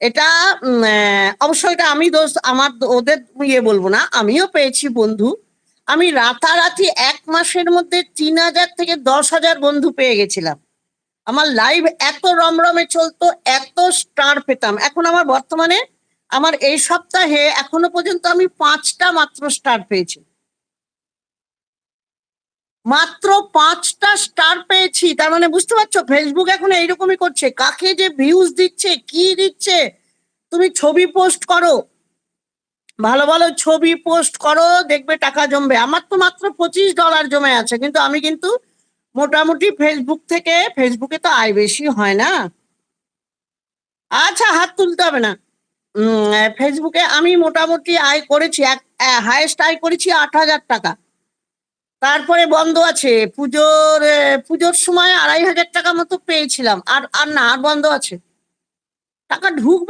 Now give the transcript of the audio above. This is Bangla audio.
এটা অবশ্যই এটা আমি দোষ আমার ওদের বলবো না, আমিও পেয়েছি বন্ধু। আমি রাতারাতি ১ মাসের মধ্যে ৩,০০০ থেকে ১০,০০০ বন্ধু পেয়ে গেছিলাম। আমার লাইভ এত রমরমে চলতো, এত স্টার পেতাম। এখন আমার বর্তমানে আমার এই সপ্তাহে এখনো পর্যন্ত আমি ৫টা মাত্র স্টার পেয়েছি। মাত্র ৫টা স্টার পেয়েছি। তার মানে বুঝতে পারছো ফেসবুক এখন এইরকমই করছে। কাকে যে ভিউজ দিচ্ছে, কি দিচ্ছে? তুমি ছবি পোস্ট করো, ভালো, ভালো ছবি পোস্ট করো, দেখবে টাকা জমবে। আমার তো মাত্র $25 জমে আছে। কিন্তু আমি কিন্তু মোটামুটি ফেসবুকে তো আয় বেশি হয় না? আচ্ছা, হাত তুলতে হবে না। ফেসবুকে আমি মোটামুটি আয় করেছি হাইয়েস্ট আয় করেছি ৳৮,০০০। তারপরে বন্ধ আছে। পুজোর সময় ৳২,৫০০ মতো পেয়েছিলাম। আর না, আর বন্ধ আছে। টাকা ঢুকবে